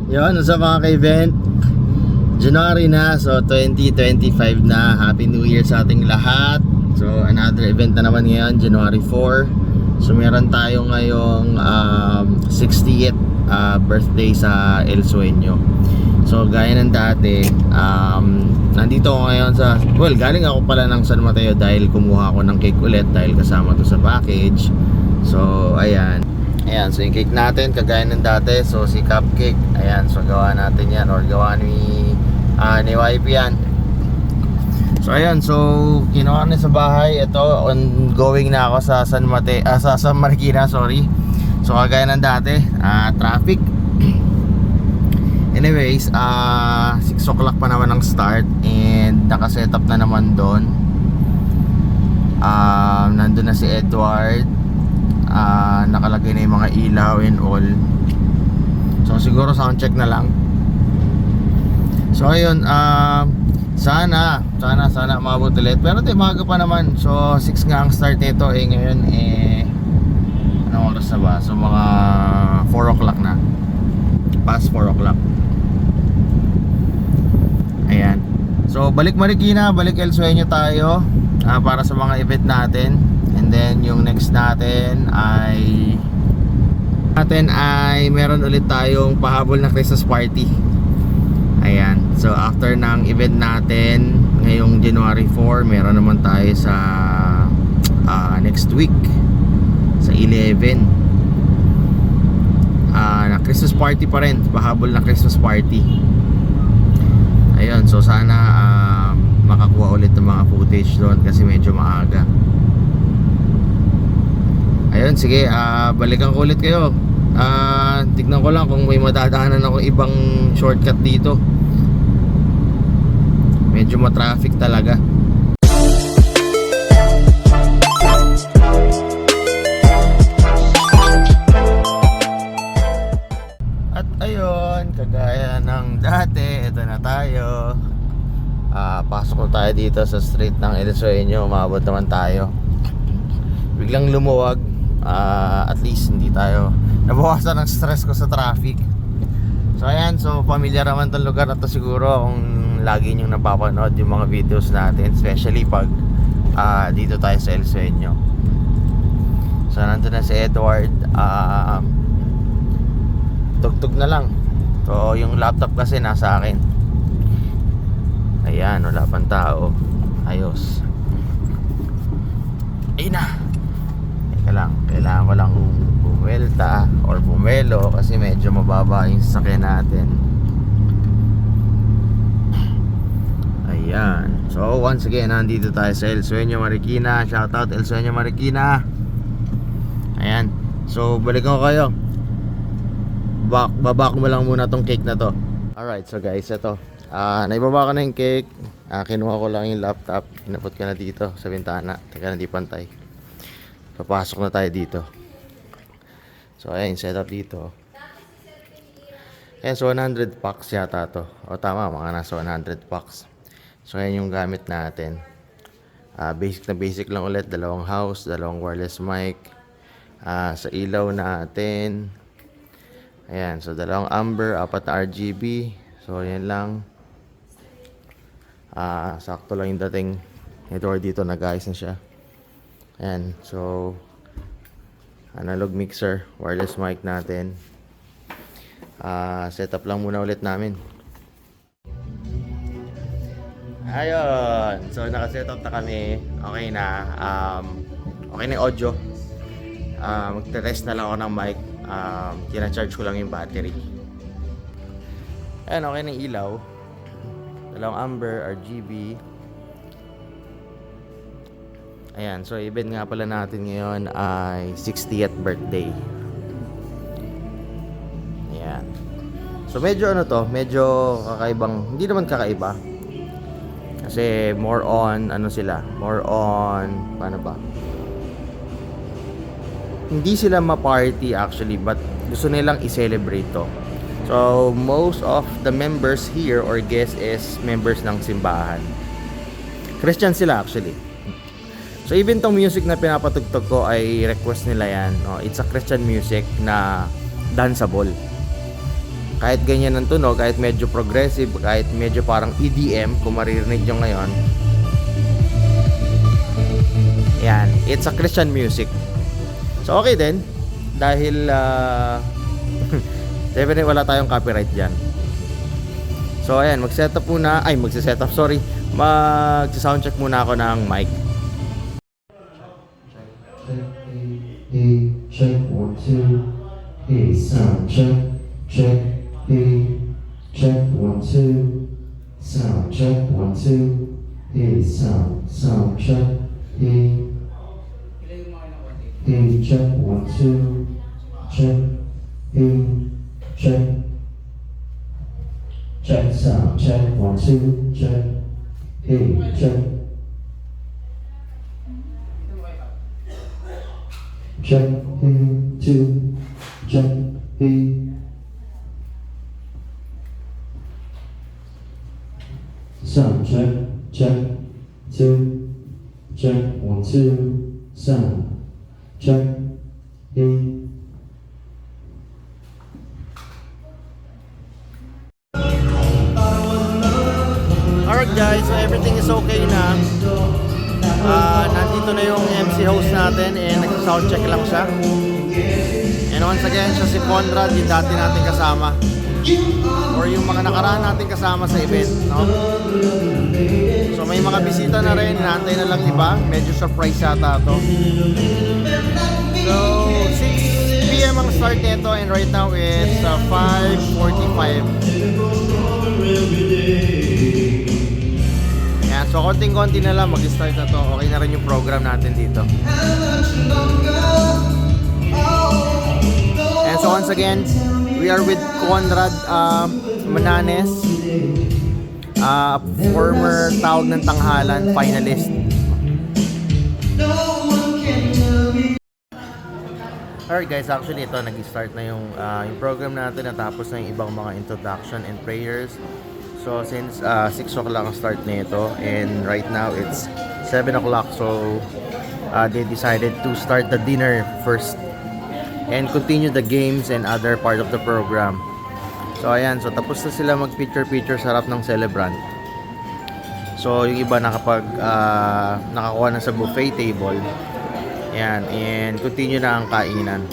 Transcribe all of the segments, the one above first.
Yun, sa mga ka-event, January na, so 2025 na. Happy New Year sa ating lahat. So another event na naman ngayon, January 4. So meron tayo ngayong 60th birthday sa El Sueño. So gaya ng dati, nandito ako ngayon sa, well, galing ako pala ng San Mateo dahil kumuha ako ng cake ulit dahil kasama to sa package. So ayan, so yung cake natin kagaya ng dati, so si cupcake, ayan, so gawa natin yan, or gawa ni YP yan. So ayan, so kinuha na sa bahay. Ito, ongoing na ako sa San Marikina, sorry. So kagaya ng dati, traffic. Anyways, 6 o'clock pa naman ang start and nakasetup na naman doon. Nandun na si Edward. Nakalagay na yung mga ilaw and all. So siguro sound check na lang. So ayun, sana maabot ulit. Pero di, maga pa naman. So 6 nga ang start nito. Ngayon anong oras na ba? So mga 4 o'clock na. Past 4 o'clock. Ayan. So balik Marikina, balik El Sueño tayo para sa mga event natin. And then yung next natin ay meron ulit tayong pahabol na Christmas party. Ayan. So after ng event natin ngayong January 4, meron naman tayo sa next week sa 11 na Christmas party pa rin, pahabol na Christmas party. Ayun, so sana makakuha ulit ng mga footage doon kasi medyo maaga. Ayun, sige, balikan ko ulit kayo. Tignan ko lang kung may madadaanan ako ibang shortcut dito. Medyo ma-traffic talaga. At ayun, kagaya ng dati, ito na tayo. Pasok na tayo dito sa street ng El Sueño. Umabot naman tayo. Biglang lumuwag. At least hindi tayo nabawasan ng stress ko sa traffic. So ayan, so familiar naman itong lugar na to siguro kung lagi nyong napapanood yung mga videos natin, especially pag dito tayo sa El Sueño. So nandun na si Edward. Tugtog na lang. So yung laptop kasi nasa akin. Ayan, wala pang tao. Ayos. Ayun na. Teka lang, kailangan ko lang bumwelta or bumelo kasi medyo mababa yung sasakyan natin. Ayan. So once again, nandito tayo sa El Sueño Marikina. Shoutout El Sueño Marikina. Ayan. So balikan ko kayo. Baba ko lang muna tong cake na to. Alright, so guys, ito naibaba ko na yung cake. Kinuha ko lang yung laptop. Inapot ko na dito sa bintana. Teka, hindi pantay. Papasok na tayo dito. So ayan, setup dito. Ayan, so 100 packs yata to. O tama, mga nasa 100 packs. So ayan yung gamit natin. Basic na basic lang ulit. Dalawang house, dalawang wireless mic. Sa ilaw natin, ayan, so dalawang amber, 4 na RGB. So ayan lang. Sakto lang yung dating. Ito or dito, nag-ayos na siya. Ayan, so analog mixer, wireless mic natin. Setup lang muna ulit namin. Ayun, so naka-setup na kami. Okay na. Okay na yung audio. Magte-test na lang ako ng mic. Kina-charge ko lang yung battery. Ayan, okay na yung ilaw. Dalawang amber, RGB. Ayan, so event nga pala natin ngayon ay 60th birthday. Ayan. So medyo medyo kakaibang, hindi naman kakaiba. Kasi more on, paano ba? Hindi sila ma-party actually, but gusto nilang i-celebrate to. So most of the members here or guests is members ng simbahan. Christian sila actually. So even tong music na pinapatugtog ko ay request nila yan. It's a Christian music na danceable. Kahit ganyan ang tunog, kahit medyo progressive, kahit medyo parang EDM, kung maririnig nyo ngayon. Yan, it's a Christian music. So okay din, dahil definitely wala tayong copyright dyan. So ayan, mag-setup muna, mag-soundcheck muna ako ng mic. Check 1, 2, sound check, check, check 1, 2, sound check 1, 2, sound check, check 1, 2, check, check sound check 1, 2, check, check. Check, 2, check, sound check, check, 2, check, 1, 2, sound check, Alright guys, so everything is okay na. Nandito na yung MC host natin and nag-soundcheck lang siya. And once again, siya si Conrad, yung dati natin kasama. Or yung mga nakaraan natin kasama sa event, no? So may mga bisita na rin, inaantay na lang iba. Medyo surprise yata to. So 6 PM ang start nito and right now it's 5:45. Yan, so konting-konti na lang mag-start na to. Okay na rin yung program natin dito. And so once again, we are with Conrad Mananes, former Tawag ng Tanghalan finalist. Alright guys, actually ito nag-start na yung program natin, natapos na yung ibang mga introduction and prayers. So since 6 o'clock ang start nito and right now it's 7 o'clock, so they decided to start the dinner first and continue the games and other part of the program. So ayan, so tapos na sila mag-picture sa harap ng celebrant. So yung iba nakakuha na sa buffet table. Ayan, and continue na ang kainan.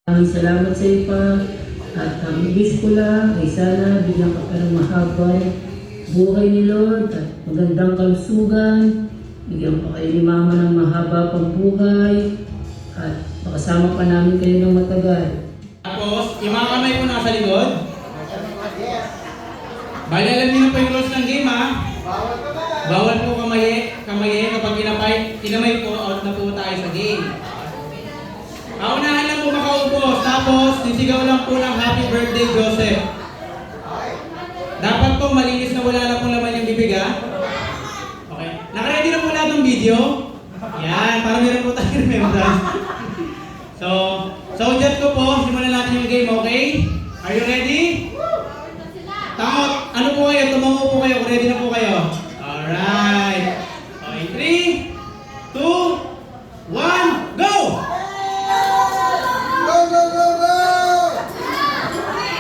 Maraming salamat sa iyo pa at ang ibig ko lang ay sana bigyan ka pa ng mahabang buhay ni Lord at magandang kalusugan. Bigyan pa kayo ni Mama ng mahaba pang buhay at makasama pa namin kayo ng matagal. Tapos, yung mga kamay mo nasa likod. Bali, alam niyo na po yung rules ng game, ha? Bawal po kamaye kapag kinamay po, out na po tayo sa game. Paunahan lang po makaupo, tapos sisigaw lang po ng happy birthday, Joseph. Dapat po malinis na wala na po laman yung bibig, ha? Okay. Nakaready na po lahat ng video? Yan, para meron po tayo remembrance. So dyan ko po, simulan natin yung game, okay? Are you ready? Takot! Ano po kayo? Tumango po kayo. Ready na po kayo? Alright. Okay, 3, 2, 1, go! Go, go, go, go!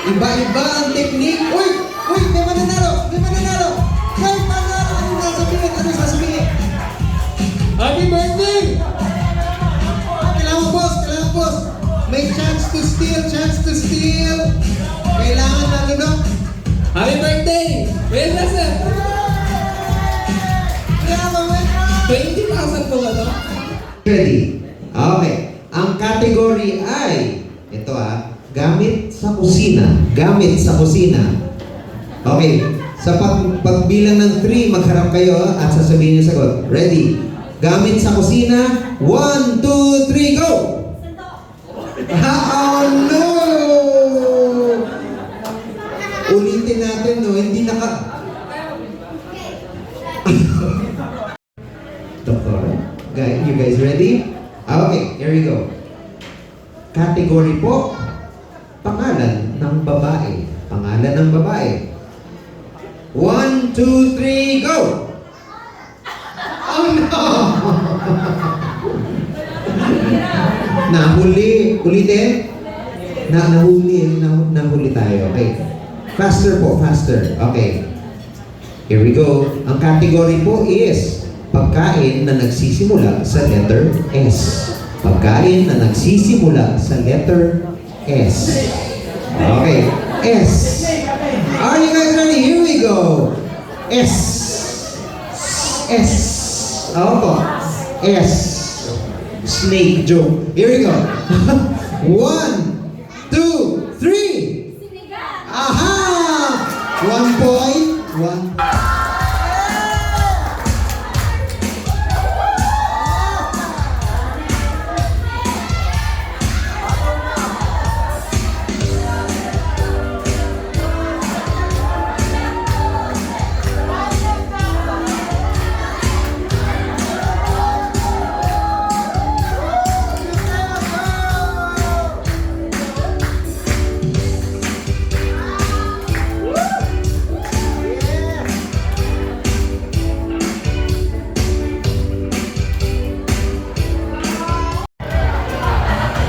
Iba-iba ang technique. Uy! Uy! May mananalo! May mananalo! May mananalo! Anong sasabihin? Anong sasabihin? Happy birthday! Kailangan boss! Kailangan boss! May chance to steal! Chance to steal! Kailangan na lunok! Happy birthday! Wait na sir! Kailangan wait! 20,000 po ba to? Ready? Okay. Ang category ay, ito gamit sa kusina. Gamit sa kusina. Okay. Sa pagbilang ng 3, magharap kayo at sasabihin niyo sagot. Ready? Gamit sa kusina. 1, 2, 3, go! Oh no! Ulitin natin, no? Hindi Doktor, you guys ready? Okay, here we go. Category po, pangalan ng babae. Pangalan ng babae. 1, 2, 3, go! Oh no! Nahuli. Ulitin? Nahuli tayo. Okay. Faster po, faster. Okay. Here we go. Ang category po is pagkain na nagsisimula sa letter S. Pagkain na nagsisimula sa letter S. Okay. S. Are you guys ready? Here we go. S. S. Opo. S. Snake joke. Here we go. 1, 2, 3. Aha! 1 point. 1.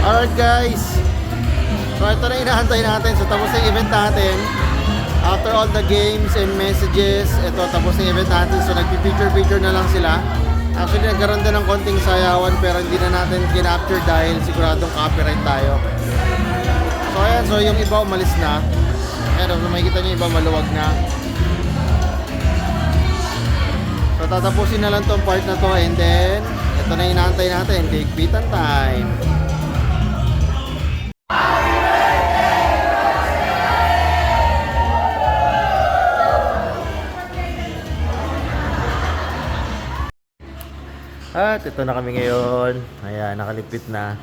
Alright guys, so ito na inahantay natin. So tapos na yung event natin. After all the games and messages, ito tapos na yung event natin. So nagpi-picture na lang sila. Actually nagkaroon din ng konting sayawan pero hindi na natin kinapture dahil siguradong copyright tayo. So ayan, so yung iba umalis na. Ayan, so makikita nyo yung iba maluwag na. So tatapusin na lang tong part na to and then ito na inahantay natin, higpitan time. At ito na kami ngayon. Ayan, nakalipit na.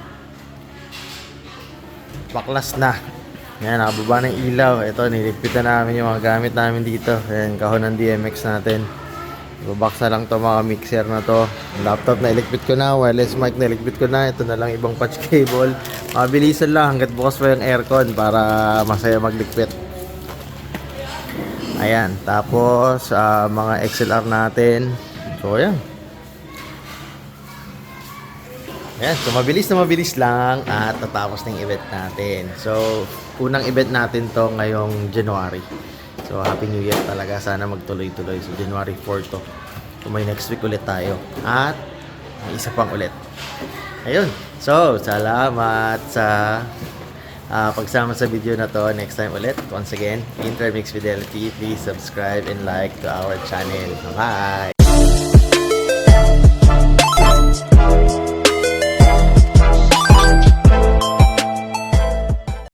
Baklas na. Ayan, nakababa ng ilaw. Ito, nilipit na namin yung mga gamit namin dito. Ayan, kahon ng DMX natin. Ibabaksa lang to mga mixer na to. Laptop na ilikpit ko na. Wireless mic na ilikpit ko na. Ito na lang ibang patch cable. Mabilisan lang hanggat bukas pa yung aircon para masaya maglikpit. Ayan, tapos mga XLR natin. So, ayan. Ayan, so mabilis lang at tatapos na yung event natin. So, unang event natin to ngayong January. So, Happy New Year talaga. Sana magtuloy-tuloy. So, January 4 to. So, may next week ulit tayo. At may isa pang ulit. Ayun. So, salamat sa pagsama sa video na to. Next time ulit. Once again, Intermix Fidelity. Please subscribe and like to our channel. Bye!